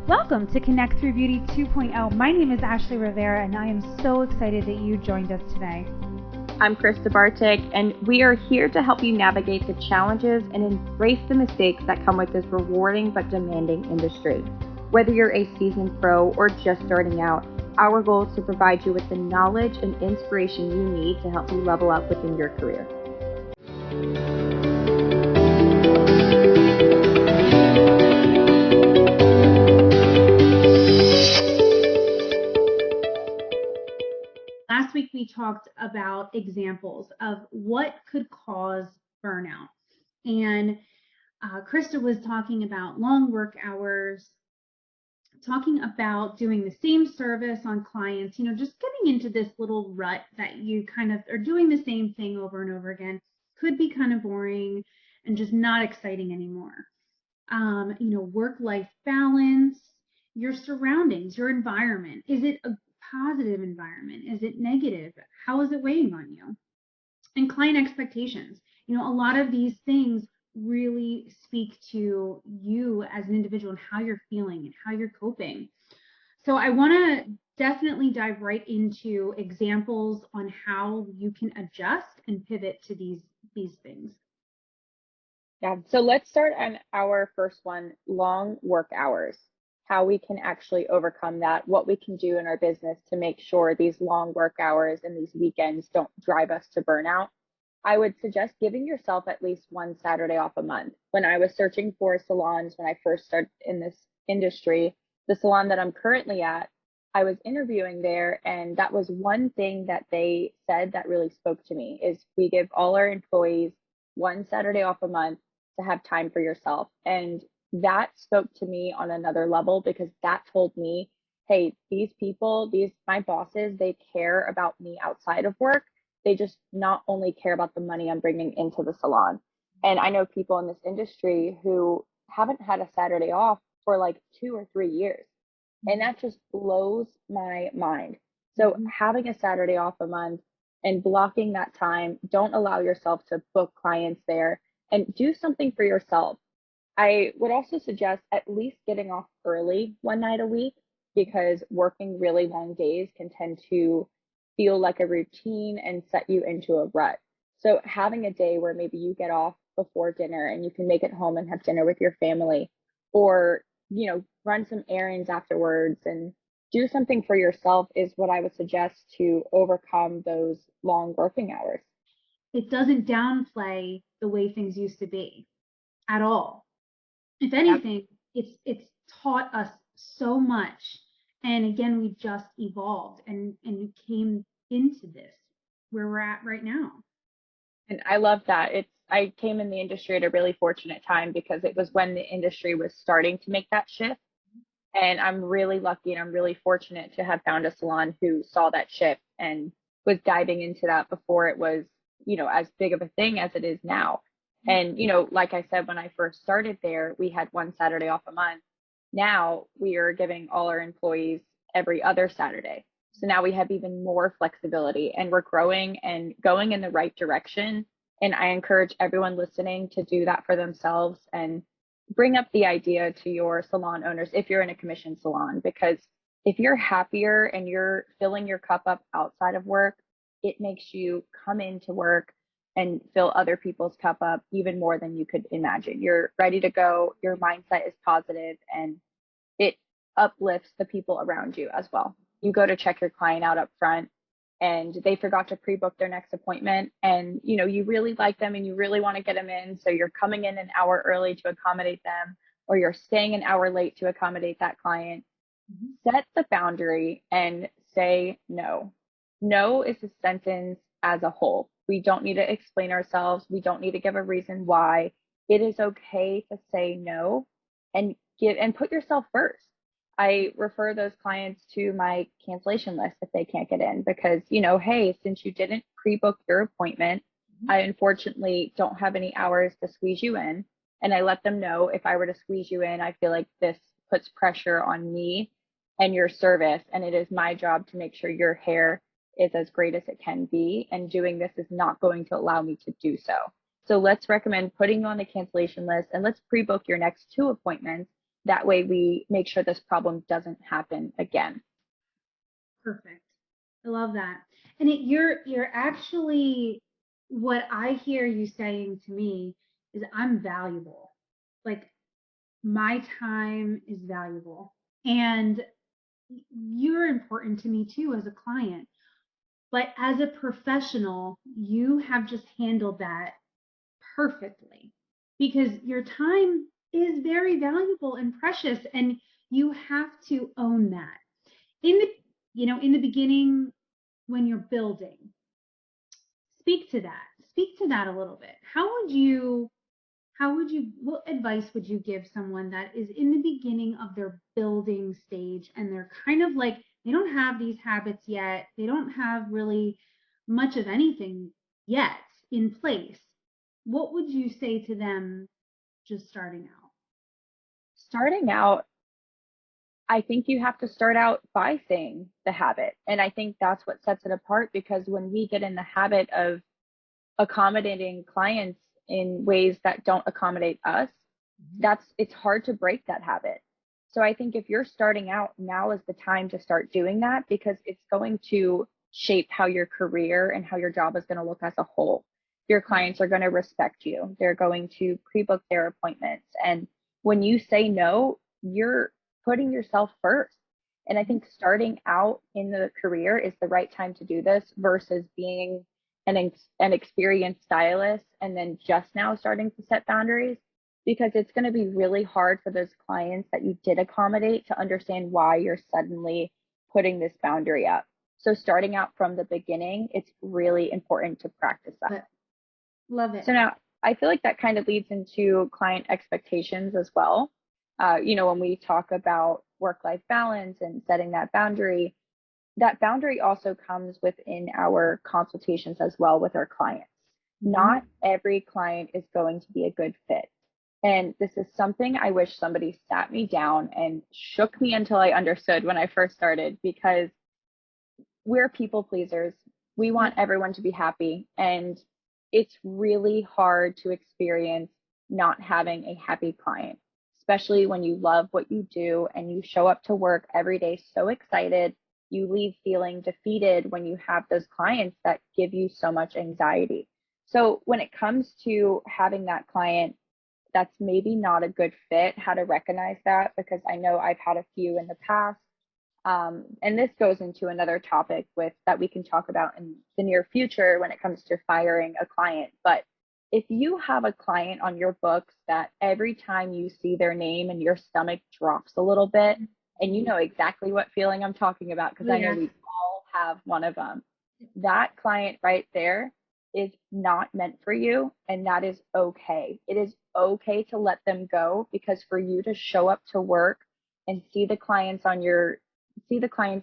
Welcome to Connect Through Beauty 2.0. My name is Ashley Rivera, and I am so excited that you joined us today. I'm Krista and we are here to help you navigate the challenges and embrace the mistakes that come with this rewarding but demanding industry. Whether you're a seasoned pro or just starting out, our goal is to provide you with the knowledge and inspiration you need to help you level up within your career. Last week, we talked about examples of what could cause burnout. And Krista was talking about long work hours, talking about doing the same service on clients, just getting into this little rut that you kind of are doing the same thing over and over again, could be kind of boring and just not exciting anymore. Work-life balance, your surroundings, your environment. Is it a positive environment? Is it negative? How is it weighing on you? And client expectations. A lot of these things really speak to you as an individual and how you're feeling and how you're coping. So I want to definitely dive right into examples on how you can adjust and pivot to these things. Yeah, so let's start on our first one, long work hours, how we can actually overcome that, what we can do in our business to make sure these long work hours and these weekends don't drive us to burnout. I would suggest giving yourself at least one Saturday off a month. When I was searching for salons when I first started in this industry, the salon that I'm currently at, I was interviewing there, and that was one thing that they said that really spoke to me is we give all our employees one Saturday off a month to have time for yourself. And that spoke to me on another level because that told me, hey, these people, my bosses, they care about me outside of work. They just not only care about the money I'm bringing into the salon. And I know people in this industry who haven't had a Saturday off for like 2 or 3 years. And that just blows my mind. So having a Saturday off a month and blocking that time, don't allow yourself to book clients there, and do something for yourself. I would also suggest at least getting off early one night a week, because working really long days can tend to feel like a routine and set you into a rut. So having a day where maybe you get off before dinner and you can make it home and have dinner with your family, or, run some errands afterwards and do something for yourself is what I would suggest to overcome those long working hours. It doesn't downplay the way things used to be at all. If anything, it's taught us so much. And again, we just evolved and came into this where we're at right now. And I love that. I came in the industry at a really fortunate time because it was when the industry was starting to make that shift. And I'm really lucky and I'm really fortunate to have found a salon who saw that shift and was diving into that before it was, as big of a thing as it is now. And, like I said, when I first started there, we had one Saturday off a month. Now we are giving all our employees every other Saturday. So now we have even more flexibility, and we're growing and going in the right direction. And I encourage everyone listening to do that for themselves and bring up the idea to your salon owners if you're in a commission salon, because if you're happier and you're filling your cup up outside of work, it makes you come into work and fill other people's cup up even more than you could imagine. You're ready to go. Your mindset is positive, and it uplifts the people around you as well. You go to check your client out up front and they forgot to pre-book their next appointment, and you really like them and you really want to get them in, so you're coming in an hour early to accommodate them, or you're staying an hour late to accommodate that client. Set the boundary and say no. No is a sentence as a whole. We don't need to explain ourselves. We don't need to give a reason why. It is okay to say no and put yourself first. I refer those clients to my cancellation list if they can't get in, because, hey, since you didn't pre-book your appointment, I unfortunately don't have any hours to squeeze you in. And I let them know, if I were to squeeze you in, I feel like this puts pressure on me and your service. And it is my job to make sure your hair is as great as it can be. And doing this is not going to allow me to do so. So let's recommend putting you on the cancellation list, and let's pre-book your next 2 appointments. That way we make sure this problem doesn't happen again. Perfect. I love that. And you're actually, what I hear you saying to me is I'm valuable. Like my time is valuable. And you're important to me too as a client. But as a professional, you have just handled that perfectly because your time is very valuable and precious, and you have to own that. In the in the beginning, when you're building, speak to that a little bit. How would you what advice would you give someone that is in the beginning of their building stage and they're kind of like they don't have these habits yet, they don't have really much of anything yet in place? What would you say to them just starting out? Starting out, I think you have to start out by saying the habit. And I think that's what sets it apart, because when we get in the habit of accommodating clients in ways that don't accommodate us, it's hard to break that habit. So I think if you're starting out, now is the time to start doing that, because it's going to shape how your career and how your job is going to look as a whole. Your clients are going to respect you. They're going to pre-book their appointments. And when you say no, you're putting yourself first. And I think starting out in the career is the right time to do this versus being an experienced stylist and then just now starting to set boundaries, because it's going to be really hard for those clients that you did accommodate to understand why you're suddenly putting this boundary up. So starting out from the beginning, it's really important to practice that. Love it. So now I feel like that kind of leads into client expectations as well. When we talk about work-life balance and setting that boundary also comes within our consultations as well with our clients. Not every client is going to be a good fit. And this is something I wish somebody sat me down and shook me until I understood when I first started, because we're people pleasers. We want everyone to be happy. And it's really hard to experience not having a happy client, especially when you love what you do and you show up to work every day so excited. You leave feeling defeated when you have those clients that give you so much anxiety. So when it comes to having that client that's maybe not a good fit, how to recognize that, because I know I've had a few in the past. And this goes into another topic that we can talk about in the near future when it comes to firing a client. But if you have a client on your books that every time you see their name and your stomach drops a little bit, and you know exactly what feeling I'm talking about, because I know we all have one of them, that client right there is not meant for you, and that is okay. It is okay to let them go, because for you to show up to work and see the clients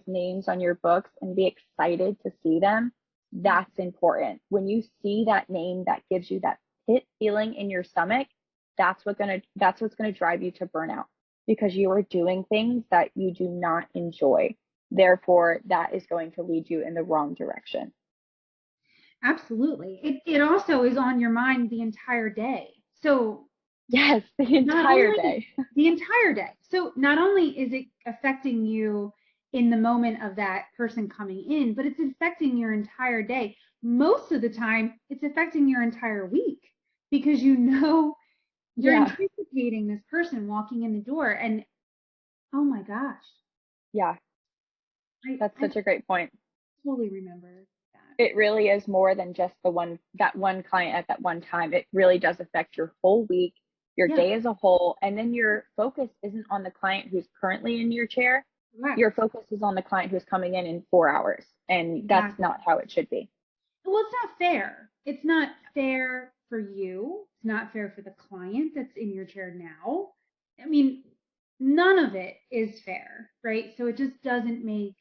names on your books and be excited to see them, that's important. When you see that name that gives you that pit feeling in your stomach, that's what's going to drive you to burnout, because you are doing things that you do not enjoy. Therefore, that is going to lead you in the wrong direction. Absolutely. It also is on your mind the entire day. So yes, the entire day. The entire day. So not only is it affecting you in the moment of that person coming in, but it's affecting your entire day. Most of the time, it's affecting your entire week, because you're anticipating this person walking in the door, and oh my gosh. Yeah. That's such a great point. Totally remember that. It really is more than just that one client at that one time. It really does affect your whole week, your day as a whole. And then your focus isn't on the client who's currently in your chair. Right. Your focus is on the client who's coming in 4 hours. And that's not how it should be. Well, it's not fair. It's not fair for you. It's not fair for the client that's in your chair now. I mean, none of it is fair, right? So it just doesn't make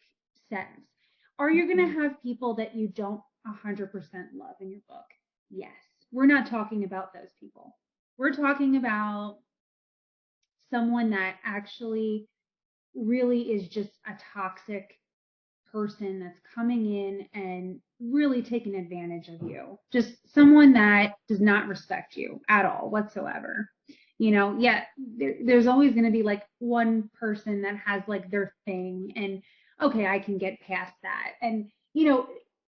sense. Are you going to have people that you don't 100% love in your book? Yes. We're not talking about those people. We're talking about someone that actually really is just a toxic person that's coming in and really taking advantage of you. Just someone that does not respect you at all whatsoever. Yeah, there's always going to be like one person that has like their thing, and okay, I can get past that. And,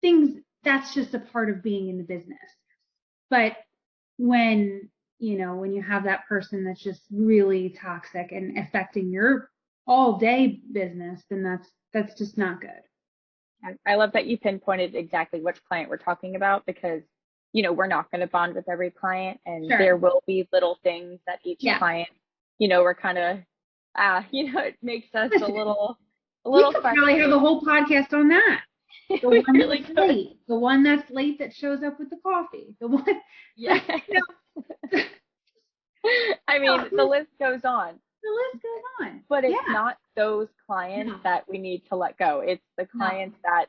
things, that's just a part of being in the business. But when, when you have that person that's just really toxic and affecting your all day business, then that's just not good. I love that you pinpointed exactly which client we're talking about because, we're not going to bond with every client and Sure. there will be little things that each Yeah. client, we're kind of, it makes us a little We could probably have a whole podcast on that. The we one really that's could. late, the one that's late that shows up with the coffee, the one. Yeah. I mean, the list goes on. The list goes on. But it's Yeah. not those clients that we need to let go. It's the clients that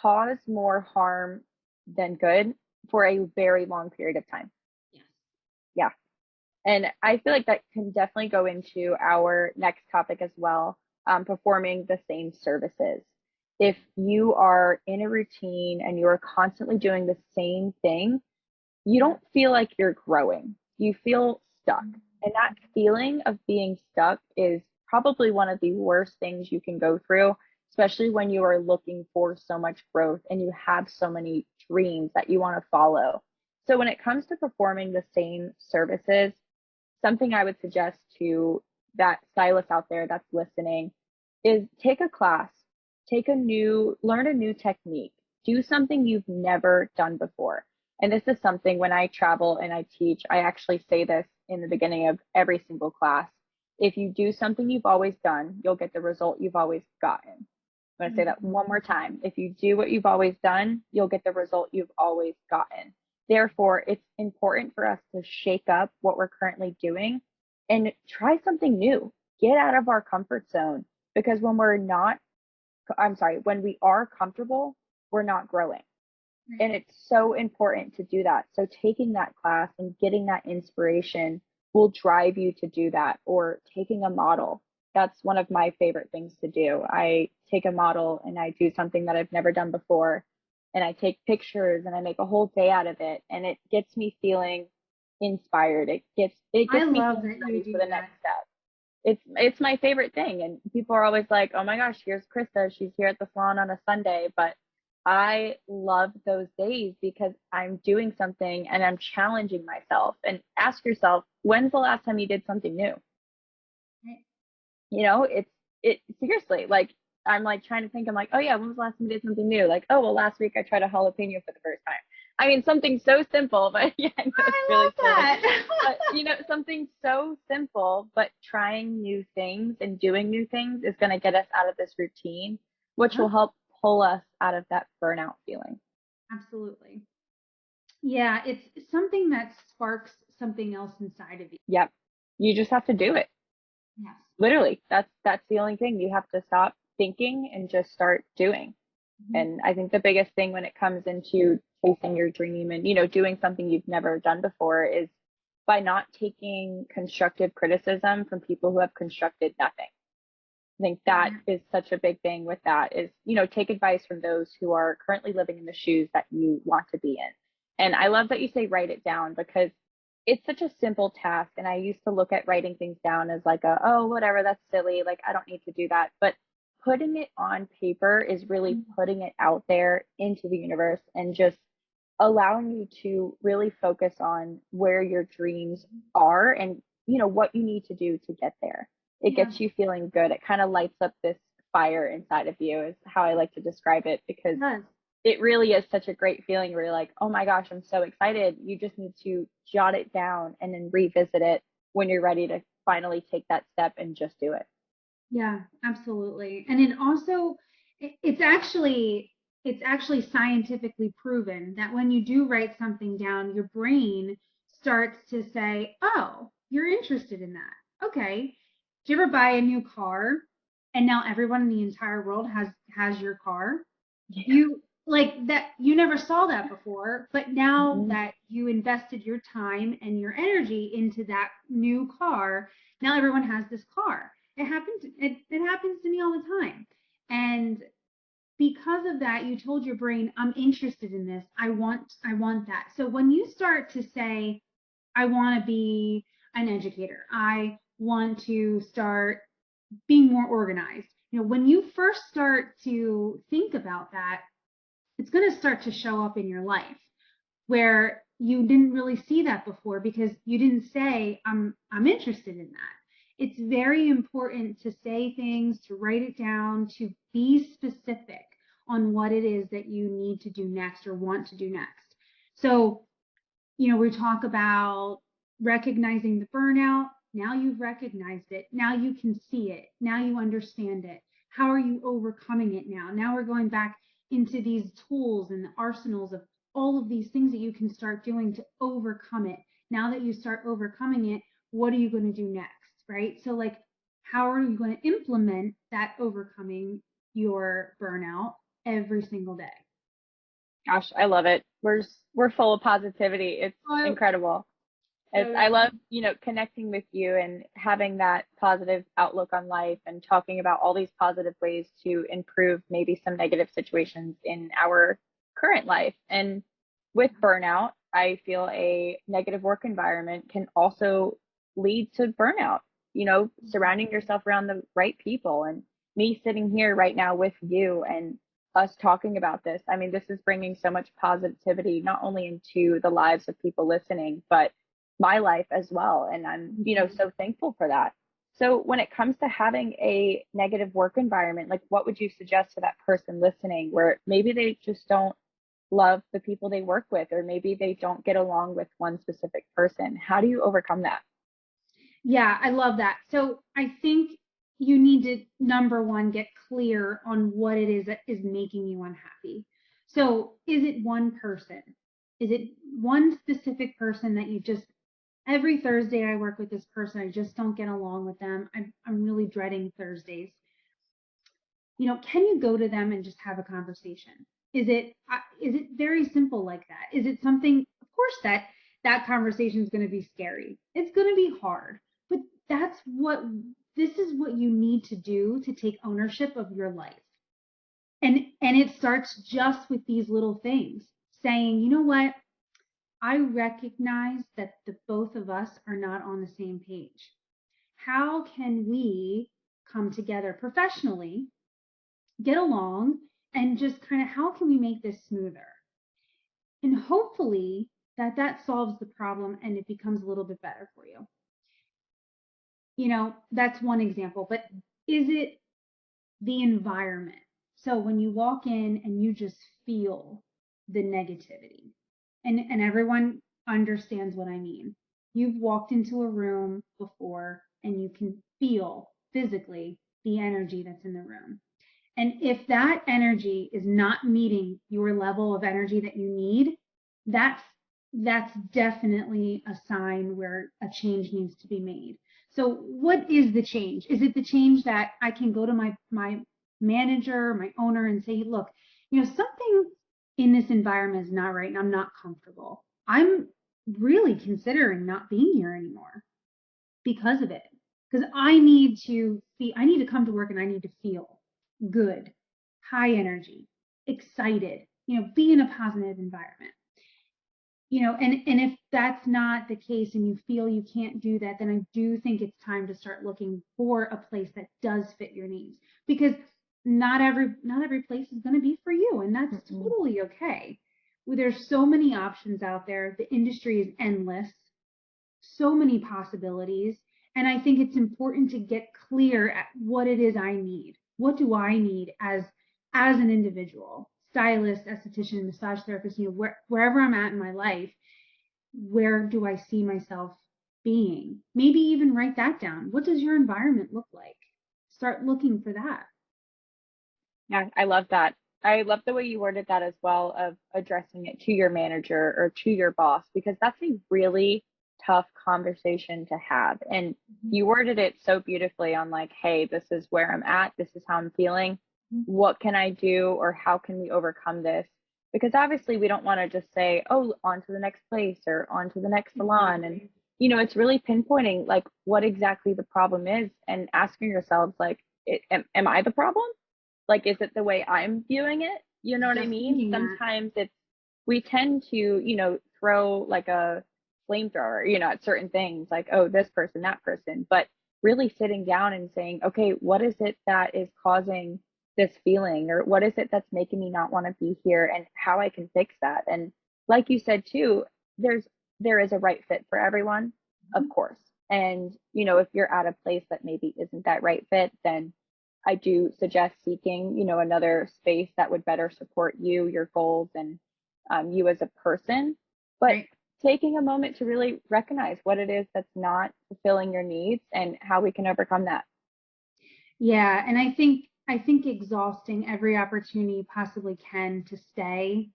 cause more harm than good for a very long period of time. Yes. Yeah. And I feel like that can definitely go into our next topic as well, performing the same services. If you are in a routine and you're constantly doing the same thing, you don't feel like you're growing. You feel stuck. And that feeling of being stuck is probably one of the worst things you can go through, especially when you are looking for so much growth and you have so many dreams that you want to follow. So when it comes to performing the same services, something I would suggest to that stylist out there that's listening is take a class, learn a new technique, do something you've never done before. And this is something when I travel and I teach, I actually say this in the beginning of every single class. If you do something you've always done, you'll get the result you've always gotten. I'm going to say that one more time. If you do what you've always done, you'll get the result you've always gotten. Therefore, it's important for us to shake up what we're currently doing and try something new. Get out of our comfort zone because when we are comfortable, we're not growing. And it's so important to do that. So taking that class and getting that inspiration will drive you to do that, or taking a model. That's one of my favorite things to do. I take a model and I do something that I've never done before, and I take pictures and I make a whole day out of it, and it gets me feeling inspired. It gets me ready for the next step. It's my favorite thing, and people are always like, "Oh my gosh, here's Krista. She's here at the salon on a Sunday," but I love those days because I'm doing something and I'm challenging myself. And ask yourself, when's the last time you did something new? It seriously, like, I'm like trying to think, I'm like, oh yeah, when was the last time you did something new? Like, oh, well, last week I tried a jalapeno for the first time. I mean, something so simple, but yeah, I know it's really silly. But something so simple, but trying new things and doing new things is going to get us out of this routine, which will help pull us out of that burnout feeling. Absolutely. Yeah, it's something that sparks something else inside of you. Yep. You just have to do it. Yes. Literally, that's the only thing. You have to stop thinking and just start doing. And I think the biggest thing when it comes into chasing your dream and, doing something you've never done before is by not taking constructive criticism from people who have constructed nothing. I think that is such a big thing with that is, take advice from those who are currently living in the shoes that you want to be in. And I love that you say write it down because it's such a simple task. And I used to look at writing things down as like oh, whatever, that's silly. Like, I don't need to do that. But putting it on paper is really putting it out there into the universe and just allowing you to really focus on where your dreams are and, what you need to do to get there. It gets you feeling good. It kind of lights up this fire inside of you is how I like to describe it because it really is such a great feeling where you're like, oh my gosh, I'm so excited. You just need to jot it down and then revisit it when you're ready to finally take that step and just do it. Yeah, absolutely. And it also, it's actually scientifically proven that when you do write something down, your brain starts to say, oh, you're interested in that. Okay. Do you ever buy a new car and now everyone in the entire world has your car? Yeah. You like that, you never saw that before, but now that you invested your time and your energy into that new car, now everyone has this car. It happens to me all the time. And because of that, you told your brain, I'm interested in this. I want that. So when you start to say, I want to be an educator. I want to start being more organized. When you first start to think about that, it's going to start to show up in your life where you didn't really see that before because you didn't say, I'm interested in that. It's very important to say things, to write it down, to be specific on what it is that you need to do next or want to do next. So, we talk about recognizing the burnout. Now you've recognized it. Now you can see it. Now you understand it. How are you overcoming it now? Now we're going back into these tools and the arsenals of all of these things that you can start doing to overcome it. Now that you start overcoming it, what are you going to do next? Right? So, like, how are you going to implement that overcoming your burnout every single day? Gosh, I love it. We're full of positivity. It's Oh, incredible. I love, connecting with you and having that positive outlook on life and talking about all these positive ways to improve maybe some negative situations in our current life. And with burnout, I feel a negative work environment can also lead to burnout, surrounding yourself around the right people. And me sitting here right now with you and us talking about this, I mean, this is bringing so much positivity, not only into the lives of people listening, but my life as well. And I'm, so thankful for that. So when it comes to having a negative work environment, like what would you suggest to that person listening where maybe they just don't love the people they work with, or maybe they don't get along with one specific person? How do you overcome that? Yeah, I love that. So I think you need to, number one, get clear on what it is that is making you unhappy. So is it one person? Is it one specific person that you just, every Thursday I work with this person, I just don't get along with them. I'm really dreading Thursdays. Can you go to them and just have a conversation? Is it very simple like that? Is it something, of course, that conversation is going to be scary. It's going to be hard, but this is what you need to do to take ownership of your life. And it starts just with these little things, saying, you know what? I recognize that the both of us are not on the same page. How can we come together professionally, get along, and just kind of how can we make this smoother? And hopefully that solves the problem and it becomes a little bit better for you. That's one example, but is it the environment? So when you walk in and you just feel the negativity, and everyone understands what I mean. You've walked into a room before and you can feel physically the energy that's in the room. And if that energy is not meeting your level of energy that you need, that's that's definitely a sign where a change needs to be made. So what is the change? Is it the change that I can go to my manager, my owner, and say, look, something in this environment is not right and I'm not comfortable. I'm really considering not being here anymore because of it. Because I need to come to work and I need to feel good, high energy, excited, be in a positive environment. And if that's not the case and you feel you can't do that, then I do think it's time to start looking for a place that does fit your needs, because not every place is going to be for you, and that's totally okay. There's so many options out there. The industry is endless, so many possibilities. And I think it's important to get clear at what it is I need. What do I need as an individual, stylist, esthetician, massage therapist, wherever I'm at in my life, where do I see myself being? Maybe even write that down. What does your environment look like? Start looking for that. Yeah, I love that. I love the way you worded that as well, of addressing it to your manager or to your boss, because that's a really tough conversation to have. And you worded it so beautifully on like, hey, this is where I'm at. This is how I'm feeling. What can I do, or how can we overcome this? Because obviously we don't want to just say, oh, on to the next place or on to the next salon. And, it's really pinpointing like what exactly the problem is and asking yourselves, like, am I the problem? Like, is it the way I'm viewing it? You know what I mean? Sometimes we tend to, throw like a flamethrower, at certain things like, oh, this person, that person, but really sitting down and saying, okay, what is it that is causing this feeling, or what is it that's making me not want to be here, and how I can fix that. And like you said too, there is a right fit for everyone, of course. And if you're at a place that maybe isn't that right fit, then I do suggest seeking, another space that would better support you, your goals, and you as a person. But Right. taking a moment to really recognize what it is that's not fulfilling your needs and how we can overcome that. Yeah, and I think exhausting every opportunity you possibly can to stay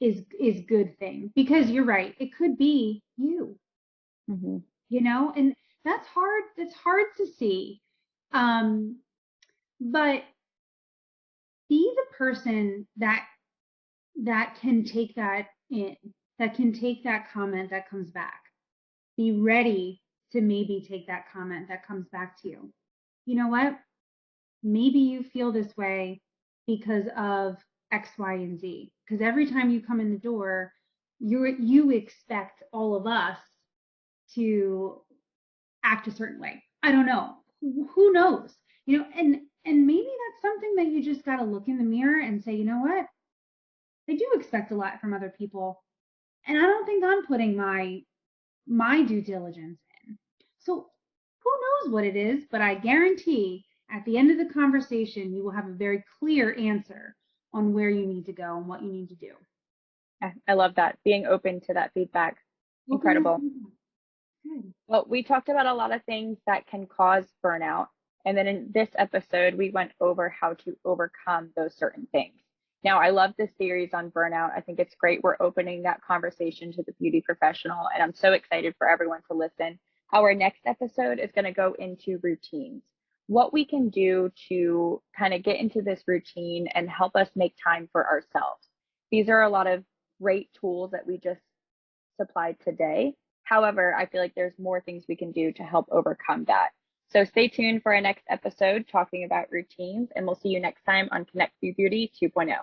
is good thing, because you're right. It could be you, Mm-hmm. and that's hard. That's hard to see. But be the person that can take that in, that can take that comment that comes back. Be ready to maybe take that comment that comes back to you. You know what? Maybe you feel this way because of X, Y, and Z. Because every time you come in the door, you expect all of us to act a certain way. I don't know. Who knows? And maybe that's something that you just got to look in the mirror and say, you know what? I do expect a lot from other people, and I don't think I'm putting my due diligence in. So who knows what it is, but I guarantee at the end of the conversation, you will have a very clear answer on where you need to go and what you need to do. I love that. Being open to that feedback. Incredible. Good. Well, we talked about a lot of things that can cause burnout. And then in this episode, we went over how to overcome those certain things. Now, I love this series on burnout. I think it's great. We're opening that conversation to the beauty professional, and I'm so excited for everyone to listen. Our next episode is going to go into routines, what we can do to kind of get into this routine and help us make time for ourselves. These are a lot of great tools that we just supplied today. However, I feel like there's more things we can do to help overcome that. So stay tuned for our next episode talking about routines, and we'll see you next time on Connect Through Beauty 2.0.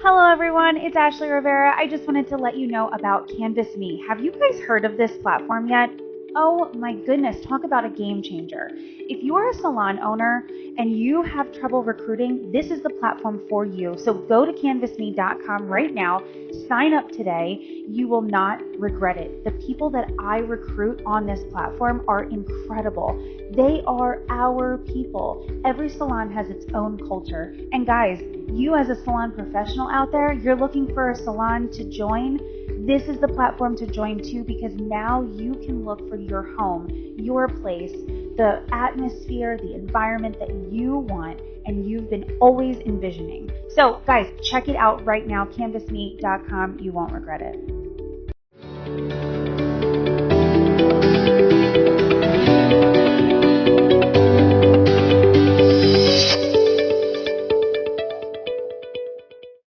Hello everyone, it's Ashley Rivera. I just wanted to let you know about Canvas Me. Have you guys heard of this platform yet? Oh my goodness, talk about a game changer. If you are a salon owner and you have trouble recruiting, this is the platform for you. So go to canvasme.com right now, sign up today. You will not regret it. The people that I recruit on this platform are incredible. They are our people. Every salon has its own culture. And guys, you as a salon professional out there, you're looking for a salon to join, this is the platform to join too, because now you can look for your home, your place, the atmosphere, the environment that you want and you've been always envisioning. So guys, check it out right now, canvasme.com. You won't regret it.